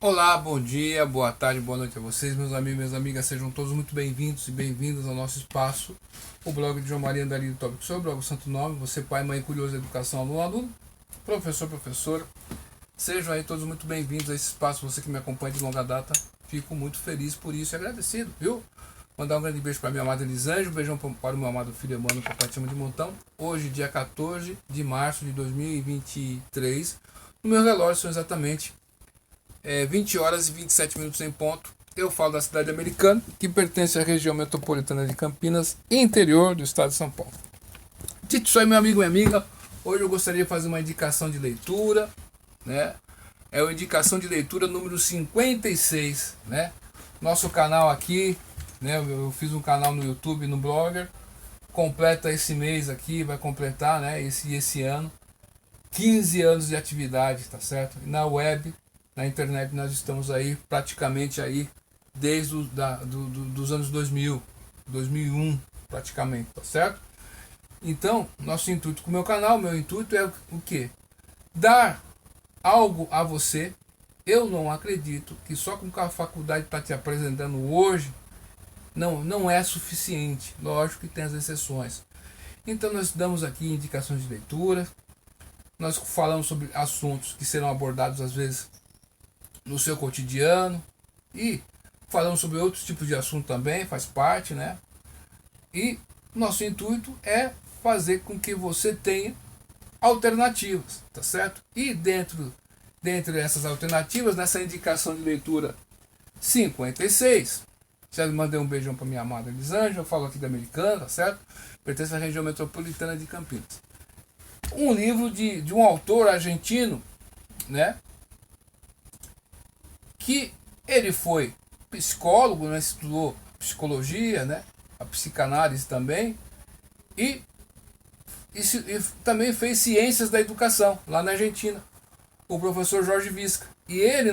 Olá, bom dia, boa tarde, boa noite a vocês, meus amigos e minhas amigas. Sejam todos muito bem-vindos e bem-vindas ao nosso espaço, o blog de João Maria Andarilho do Tópico sobre o blog Santo Nome. Você, pai, mãe, curioso, educação, aluno, aluno, professor, professora. Sejam aí todos muito bem-vindos a esse espaço. Você que me acompanha de longa data, fico muito feliz por isso e agradecido, viu? Mandar um grande beijo para minha amada Elisângela, um beijão para o meu amado filho Emmanuel, papai te ama de montão. Hoje, dia 14 de março de 2023, no meu relógio são exatamente 20 horas e 27 minutos em ponto. Eu falo da cidade americana, que pertence à região metropolitana de Campinas, interior do estado de São Paulo. Dito isso aí, meu amigo e minha amiga, hoje eu gostaria de fazer uma indicação de leitura, né? É a indicação de leitura número 56, né? Nosso canal aqui, né? Eu fiz um canal no YouTube, no Blogger, completa esse mês aqui, vai completar, né? Esse ano, 15 anos de atividade, tá certo? E na web, na internet, nós estamos aí praticamente aí desde dos anos 2000, 2001 praticamente, tá certo? Então, nosso intuito com o meu canal, meu intuito é o que? Dar algo a você. Eu não acredito que só com a faculdade está te apresentando hoje não é suficiente. Lógico que tem as exceções. Então nós damos aqui indicações de leitura, nós falamos sobre assuntos que serão abordados às vezes no seu cotidiano e falamos sobre outros tipos de assunto também, faz parte, né? E nosso intuito é fazer com que você tenha alternativas, tá certo? E dentre essas alternativas, nessa indicação de leitura 56, já mandei um beijão para minha amada Elisângela, eu falo aqui da Americana, tá certo? Pertence à região metropolitana de Campinas. Um livro de um autor argentino, né? Que ele foi psicólogo, né? Estudou psicologia, né? A psicanálise também, e, e também fez ciências da educação lá na Argentina, o professor Jorge Visca. E ele,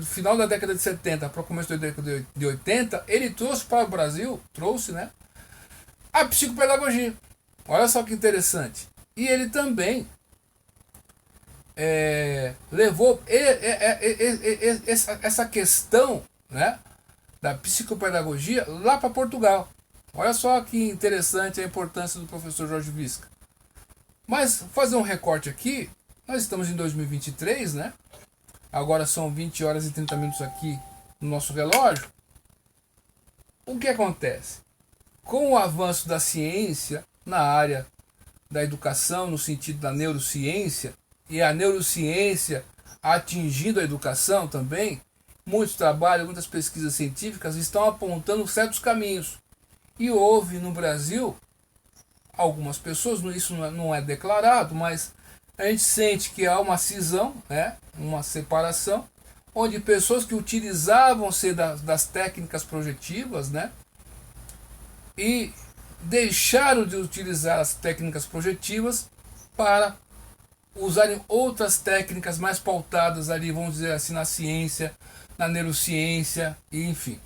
final da década de 70 para o começo da década de 80, ele trouxe para o Brasil, né, a psicopedagogia. Olha só que interessante. E ele também levou essa questão, né, da psicopedagogia lá para Portugal. Olha só que interessante a importância do professor Jorge Visca. Mas fazer um recorte aqui, nós estamos em 2023, né? Agora são 20 horas e 30 minutos aqui no nosso relógio. O que acontece? Com o avanço da ciência na área da educação, no sentido da neurociência, e a neurociência atingindo a educação também, muitos trabalhos, muitas pesquisas científicas estão apontando certos caminhos. E houve no Brasil algumas pessoas, isso não é declarado, mas a gente sente que há uma cisão, né, uma separação, onde pessoas que utilizavam-se das técnicas projetivas, né, e deixaram de utilizar as técnicas projetivas para usarem outras técnicas mais pautadas ali, vamos dizer assim, na ciência, na neurociência, e enfim.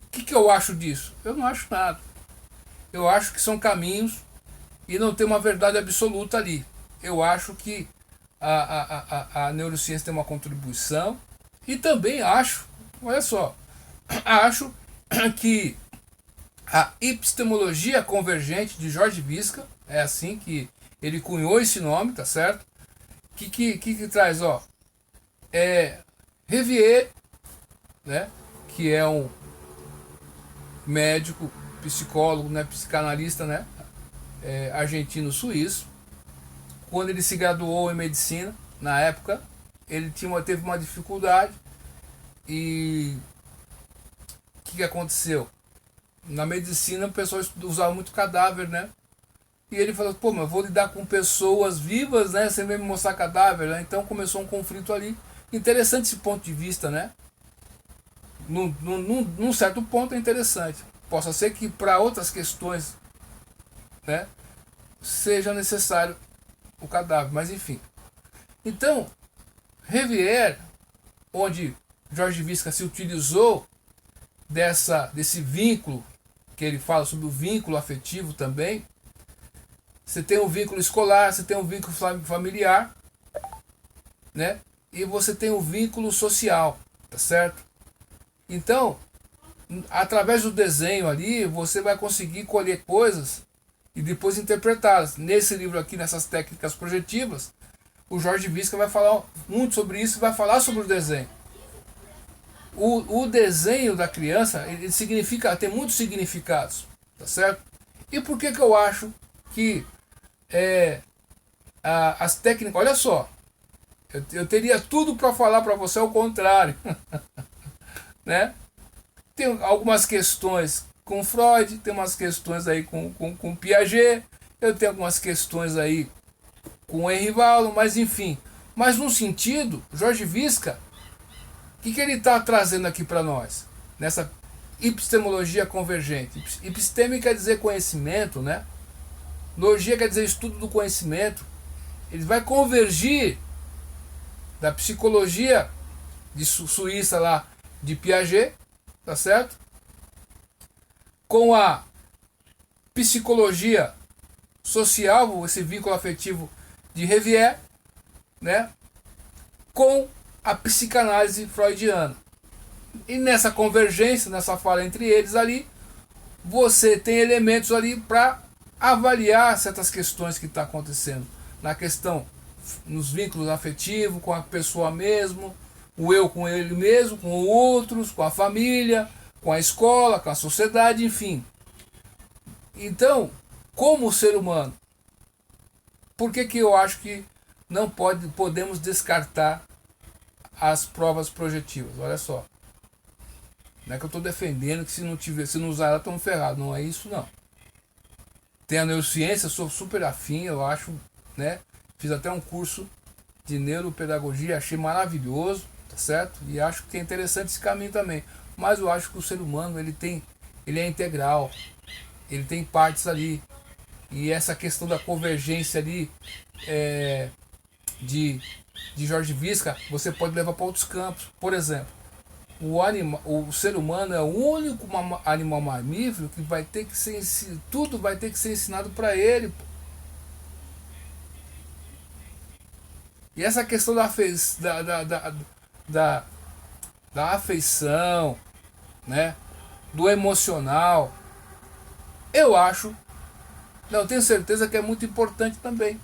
O que eu acho disso? Eu não acho nada. Eu acho que são caminhos e não tem uma verdade absoluta ali. Eu acho que a neurociência tem uma contribuição e também acho, olha só, acho que a epistemologia convergente de Jorge Visca, é assim que ele cunhou esse nome, tá certo? Que traz, ó, Revier, né, que é um médico, psicólogo, né, psicanalista, né, argentino-suíço. Quando ele se graduou em medicina, na época, ele teve uma dificuldade e o que aconteceu? Na medicina o pessoal usava muito cadáver, né? E ele falou, pô, mas eu vou lidar com pessoas vivas, né? Sem me mostrar cadáver, né? Então começou um conflito ali. Interessante esse ponto de vista, né? Num certo ponto é interessante. Possa ser que para outras questões, né, seja necessário o cadáver, mas enfim. Então, Revier, onde Jorge Visca se utilizou desse vínculo, que ele fala sobre o vínculo afetivo também. Você tem um vínculo escolar, você tem um vínculo familiar, né? e você tem o vínculo social, tá certo? Então, através do desenho ali, você vai conseguir colher coisas e depois interpretá-las. Nesse livro aqui, nessas técnicas projetivas, o Jorge Visca vai falar muito sobre isso, vai falar sobre o desenho. O desenho da criança, ele significa, tem muitos significados, tá certo? E por que eu acho que as técnicas, olha só, eu teria tudo para falar para você ao contrário, né? Tem algumas questões com Freud, tem umas questões aí com Piaget, eu tenho algumas questões aí com Henri Wallon, mas enfim. Mas num sentido, Jorge Visca, o que ele está trazendo aqui para nós? Nessa epistemologia convergente. Episteme quer dizer conhecimento, né? Logia quer dizer estudo do conhecimento. Ele vai convergir da psicologia de Suíça lá, de Piaget, tá certo? Com a psicologia social, esse vínculo afetivo de Revier, né? Com a psicanálise freudiana. E nessa convergência, nessa fala entre eles ali, você tem elementos ali para avaliar certas questões que estão acontecendo. Na questão, nos vínculos afetivos, com a pessoa mesmo, o eu com ele mesmo, com outros, com a família, com a escola, com a sociedade, enfim. Então, como ser humano, por que eu acho que não podemos descartar as provas projetivas? Olha só. Não é que eu estou defendendo que se não usar ela, estamos ferrados. Não é isso, não. Tem a neurociência, sou super afim, eu acho, né? Fiz até um curso de neuropedagogia, achei maravilhoso, tá certo? E acho que é interessante esse caminho também. Mas eu acho que o ser humano, ele é integral, ele tem partes ali. E essa questão da convergência ali de Jorge Visca, você pode levar para outros campos. Por exemplo, o ser humano é o único animal mamífero que vai ter que ser tudo vai ter que ser ensinado para ele. E essa questão da afeição, né, do emocional, eu acho, não, eu tenho certeza que é muito importante também.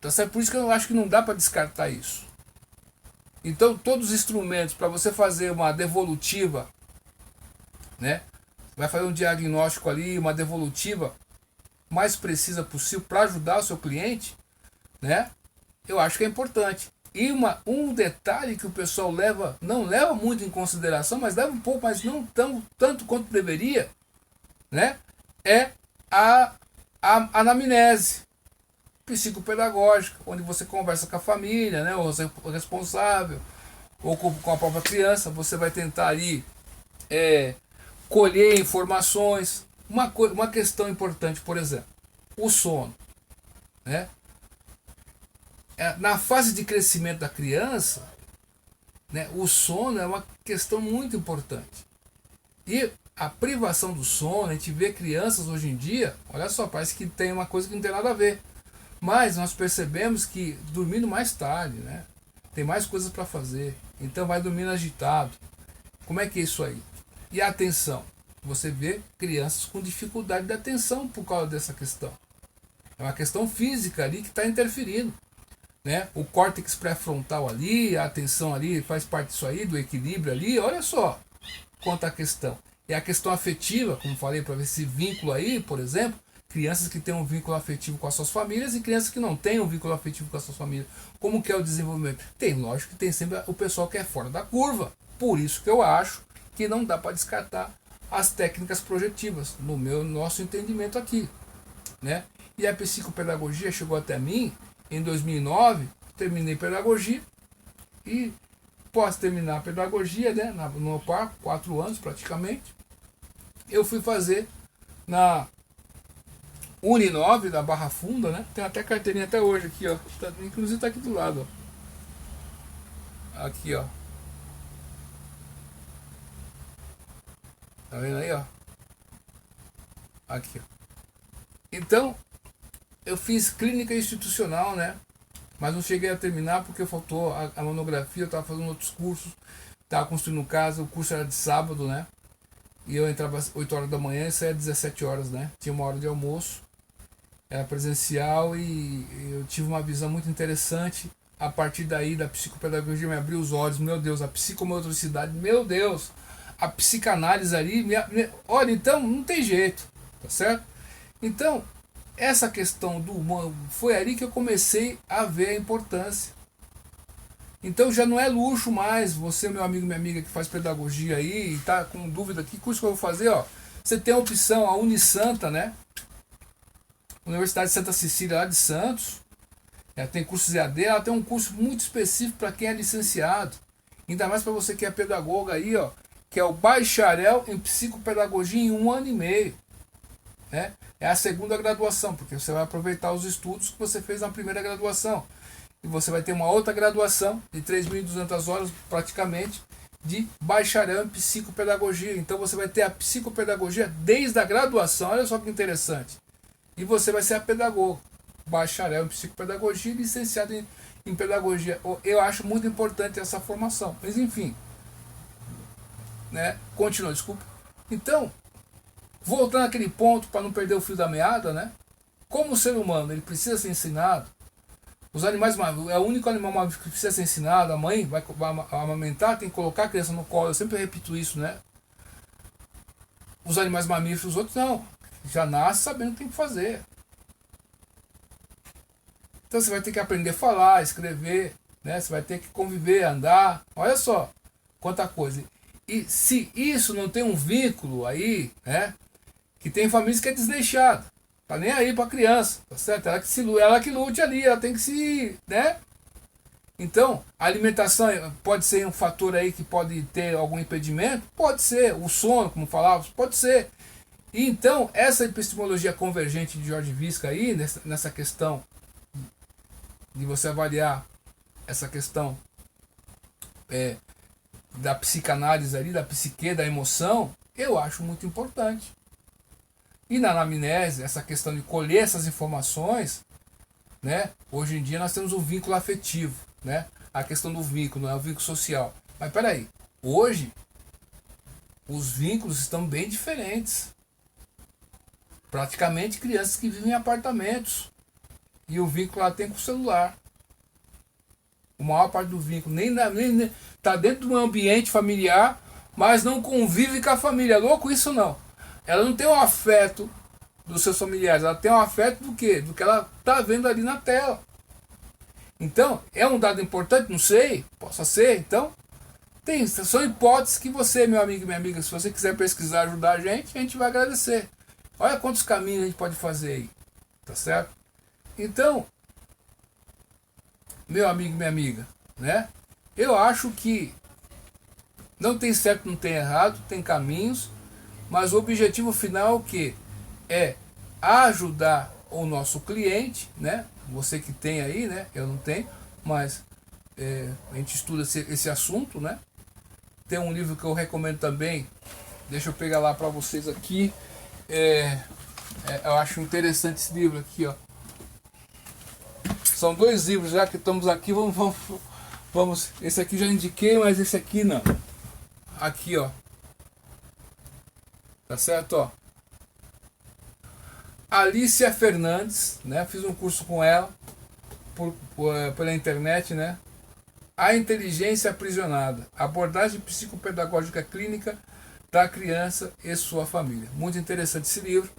Tá certo? Por isso que eu acho que não dá para descartar isso. Então, todos os instrumentos para você fazer uma devolutiva, né? Vai fazer um diagnóstico ali, uma devolutiva mais precisa possível para ajudar o seu cliente, né? Eu acho que é importante. E um detalhe que o pessoal não leva muito em consideração, mas leva um pouco, mas não tanto quanto deveria, né? É a anamnese psicopedagógica, onde você conversa com a família, né, o responsável, ou com a própria criança, você vai tentar ali colher informações. Uma questão importante, por exemplo, o sono, né? Na fase de crescimento da criança, né, o sono é uma questão muito importante. E a privação do sono, a gente vê crianças hoje em dia, olha só, parece que tem uma coisa que não tem nada a ver. Mas nós percebemos que dormindo mais tarde, né? Tem mais coisas para fazer. Então vai dormindo agitado. Como é que é isso aí? E a atenção? Você vê crianças com dificuldade de atenção por causa dessa questão. É uma questão física ali que está interferindo. Né? O córtex pré-frontal ali, a atenção ali, faz parte disso aí, do equilíbrio ali. Olha só quanto a questão. E a questão afetiva, como falei, para ver esse vínculo aí, por exemplo, crianças que têm um vínculo afetivo com as suas famílias e crianças que não têm um vínculo afetivo com as suas famílias. Como que é o desenvolvimento? Tem, lógico que tem sempre o pessoal que é fora da curva. Por isso que eu acho que não dá para descartar as técnicas projetivas, no nosso entendimento aqui. Né? E a psicopedagogia chegou até mim em 2009, terminei pedagogia e após terminar a pedagogia, né, no par, 4 anos praticamente, eu fui fazer na Uninove da Barra Funda, né? Tem até carteirinha até hoje aqui, ó. Inclusive tá aqui do lado, ó. Aqui, ó. Tá vendo aí, ó? Aqui, ó. Então, eu fiz clínica institucional, né? mas não cheguei a terminar porque faltou a monografia, eu estava fazendo outros cursos, estava construindo casa, o curso era de sábado, né? E eu entrava às 8 horas da manhã e saía às 17 horas, né? Tinha uma hora de almoço, era presencial e eu tive uma visão muito interessante. A partir daí, da psicopedagogia, me abriu os olhos, meu Deus, a psicomotricidade, meu Deus, a psicanálise ali, olha, então não tem jeito, tá certo? Então, essa questão do humano, foi ali que eu comecei a ver a importância. Então já não é luxo mais, você, meu amigo, minha amiga que faz pedagogia aí e tá com dúvida, que curso que eu vou fazer, ó. Você tem a opção, a Unisanta, né? Universidade de Santa Cecília lá de Santos, ela tem cursos EAD, ela tem um curso muito específico para quem é licenciado. Ainda mais para você que é pedagoga aí, ó, que é o bacharel em psicopedagogia em 1 ano e meio. Né? É a segunda graduação, porque você vai aproveitar os estudos que você fez na primeira graduação. E você vai ter uma outra graduação de 3.200 horas praticamente de bacharel em psicopedagogia. Então você vai ter a psicopedagogia desde a graduação, olha só que interessante. E você vai ser a pedagoga, bacharel em psicopedagogia e licenciado em pedagogia. Eu acho muito importante essa formação. Mas enfim, né? Continua, desculpa. Então, voltando àquele ponto para não perder o fio da meada, né? Como o ser humano ele precisa ser ensinado, os animais, é o único animal que precisa ser ensinado, a mãe vai amamentar, tem que colocar a criança no colo, eu sempre repito isso, né? Os animais mamíferos, os outros não, já nasce sabendo o que tem que fazer. Então você vai ter que aprender a falar, escrever, né? Você vai ter que conviver, andar, olha só quanta coisa. E se isso não tem um vínculo aí, né? Que tem famílias que é desleixada, tá nem aí pra criança, tá certo? Ela que lute ali, ela tem que se, né? Então, a alimentação pode ser um fator aí que pode ter algum impedimento? Pode ser. O sono, como falávamos, pode ser. E então, essa epistemologia convergente de Jorge Visca aí, nessa questão de você avaliar essa questão da psicanálise ali, da psique, da emoção, eu acho muito importante. E na anamnese, essa questão de colher essas informações, né? Hoje em dia nós temos o vínculo afetivo, né? A questão do vínculo, não é o vínculo social. Mas peraí, hoje os vínculos estão bem diferentes. Praticamente crianças que vivem em apartamentos. E o vínculo lá tem com o celular. A maior parte do vínculo nem tá dentro de um ambiente familiar, mas não convive com a família. É louco isso não? Ela não tem o afeto dos seus familiares, ela tem o afeto do quê? Do que ela tá vendo ali na tela. Então, é um dado importante? Não sei, possa ser. Então, são hipóteses que você, meu amigo e minha amiga, se você quiser pesquisar, ajudar a gente vai agradecer. Olha quantos caminhos a gente pode fazer aí, tá certo? Então, meu amigo e minha amiga, né? Eu acho que não tem certo, não tem errado, tem caminhos, mas o objetivo final é o quê? É ajudar o nosso cliente, né? Você que tem aí, né? Eu não tenho, mas a gente estuda esse assunto, né? Tem um livro que eu recomendo também, deixa eu pegar lá para vocês aqui. Eu acho interessante esse livro aqui, ó. São 2 livros já que estamos aqui, vamos. Esse aqui já indiquei, mas esse aqui não. Aqui, ó. Tá certo, ó. Alicia Fernandes, né? Fiz um curso com ela pela internet, né? A inteligência aprisionada, abordagem psicopedagógica clínica da criança e sua família. Muito interessante esse livro.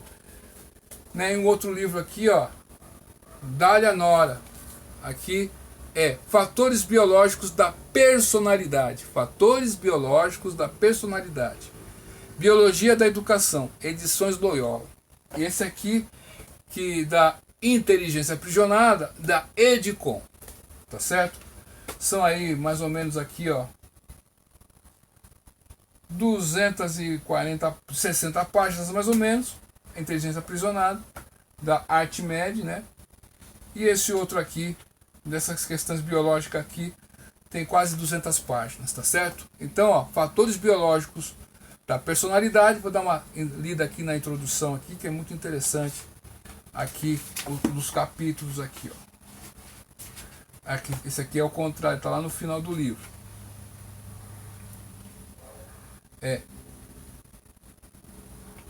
Né? E um outro livro aqui, ó, Dália Nora. Aqui Fatores Biológicos da Personalidade. Fatores Biológicos da Personalidade. Biologia da Educação, Edições Loyola. E esse aqui, que da inteligência aprisionada, da Edicom. Tá certo? São aí mais ou menos aqui, ó, 240, 60 páginas mais ou menos. A inteligência aprisionada, da ArtMed, né? E esse outro aqui, dessas questões biológicas aqui, tem quase 200 páginas, tá certo? Então, ó, fatores biológicos da personalidade, vou dar uma lida aqui na introdução aqui, que é muito interessante, aqui, dos capítulos aqui, ó. Aqui, esse aqui é o contrário, está lá no final do livro.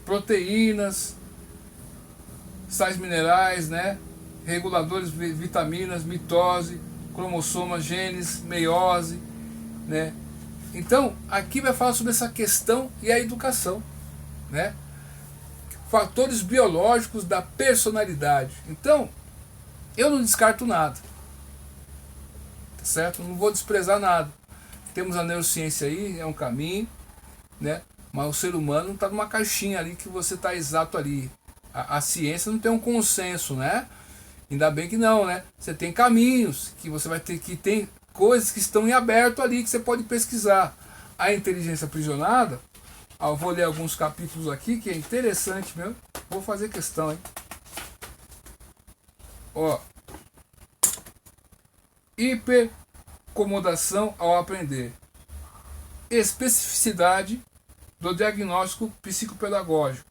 Proteínas, sais minerais, né? Reguladores, vitaminas, mitose, cromossomas, genes, meiose, né? Então, aqui vai falar sobre essa questão e a educação, né? Fatores biológicos da personalidade. Então, eu não descarto nada, tá certo? Não vou desprezar nada. Temos a neurociência aí, é um caminho, né? Mas o ser humano não está numa caixinha ali que você está exato ali. A ciência não tem um consenso, né? Ainda bem que não, né? Você tem caminhos que você vai ter, que tem coisas que estão em aberto ali que você pode pesquisar. A inteligência aprisionada, eu vou ler alguns capítulos aqui que é interessante mesmo. Vou fazer questão, hein? Ó. Hipercomodação ao aprender. Especificidade do diagnóstico psicopedagógico.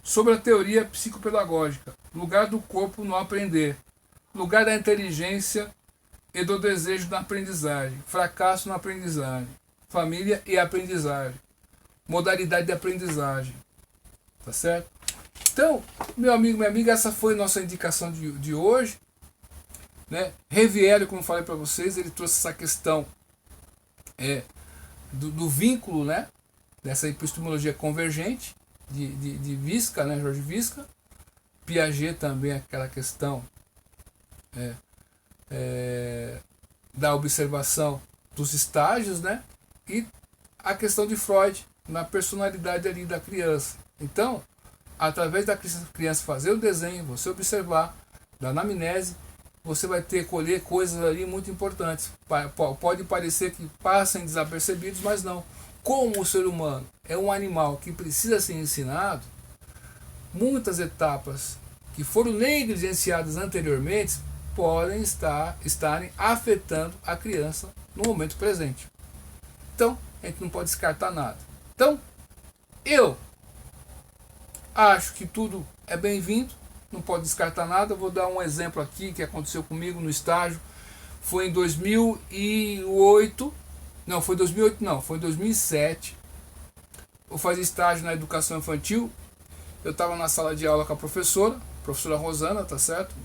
Sobre a teoria psicopedagógica. Lugar do corpo no aprender. Lugar da inteligência e do desejo na aprendizagem. Fracasso na aprendizagem. Família e aprendizagem. Modalidade de aprendizagem. Tá certo? Então, meu amigo, minha amiga, essa foi nossa indicação de hoje. Né? Reviero, como falei para vocês, ele trouxe essa questão do vínculo, né? Dessa epistemologia convergente de Visca, né? Jorge Visca. Piaget também, aquela questão da observação dos estágios, né? E a questão de Freud na personalidade ali da criança. Então, através da criança fazer o desenho, você observar, da anamnese, você vai colher coisas ali muito importantes. Pode parecer que passem desapercebidos, mas não. Como o ser humano é um animal que precisa ser ensinado, muitas etapas que foram negligenciadas anteriormente podem estarem afetando a criança no momento presente. Então, a gente não pode descartar nada. Então, eu acho que tudo é bem-vindo, não pode descartar nada. Eu vou dar um exemplo aqui que aconteceu comigo no estágio. Foi em 2008. Não, foi 2008 não, foi em 2007. Eu fazia estágio na educação infantil. Eu estava na sala de aula com a professora Rosana, tá certo?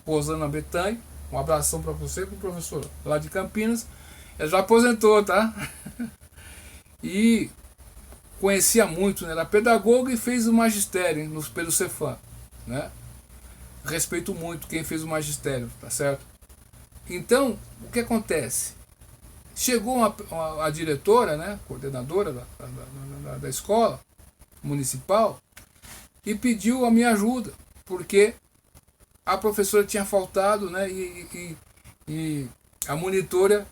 Rosana Betânia. Um abração para você, com professora lá de Campinas. Ela já aposentou, tá? E conhecia muito, né? Era pedagoga e fez o magistério pelo Cefam, né? Respeito muito quem fez o magistério, tá certo? Então, o que acontece? Chegou a diretora, né, coordenadora da escola municipal, e pediu a minha ajuda, porque a professora tinha faltado, né, e a monitora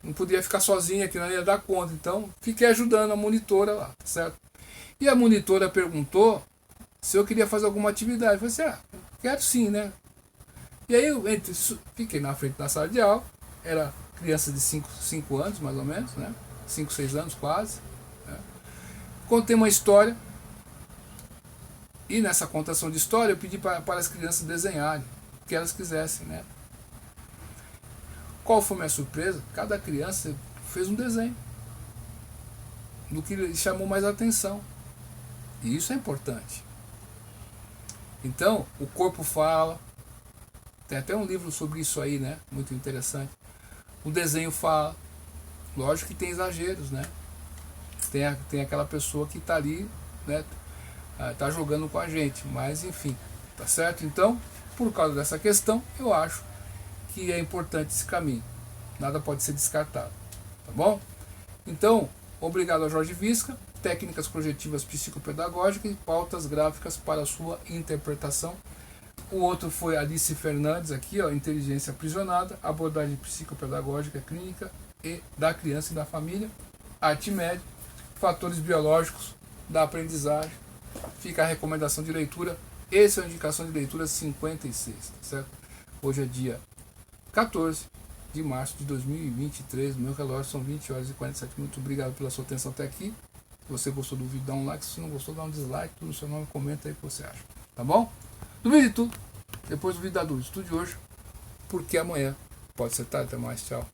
não podia ficar sozinha, que não ia dar conta. Então, fiquei ajudando a monitora lá, tá certo? E a monitora perguntou se eu queria fazer alguma atividade. Eu falei assim, quero sim, né? E aí eu fiquei na frente da sala de aula, era criança de 5 anos, mais ou menos, né? 5, 6 anos quase. Né? Contei uma história, e nessa contação de história eu pedi para as crianças desenharem o que elas quisessem, né? Qual foi a minha surpresa? Cada criança fez um desenho do que lhe chamou mais atenção. E isso é importante. Então, o corpo fala. Tem até um livro sobre isso aí, né? Muito interessante. O desenho fala. Lógico que tem exageros, né? Tem aquela pessoa que está ali, né? Tá jogando com a gente. Mas, enfim, tá certo? Então, por causa dessa questão, eu acho que é importante esse caminho. Nada pode ser descartado. Tá bom? Então, obrigado a Jorge Visca. Técnicas projetivas psicopedagógicas e pautas gráficas para a sua interpretação. O outro foi Alice Fernandes, aqui, ó, Inteligência Aprisionada, abordagem psicopedagógica clínica e da criança e da família. Artimédia, fatores biológicos da aprendizagem. Fica a recomendação de leitura. Essa é a indicação de leitura 56, tá certo? Hoje é dia 14 de março de 2023. No meu relógio são 20 horas e 47 minutos. Obrigado pela sua atenção até aqui. Se você gostou do vídeo, dá um like. Se não gostou, dá um dislike. Tudo no seu nome, comenta aí o que você acha. Tá bom? Duvide de tudo. Depois do vídeo da dúvida. Estude hoje, porque amanhã pode pode ser, tá? Até mais, tchau.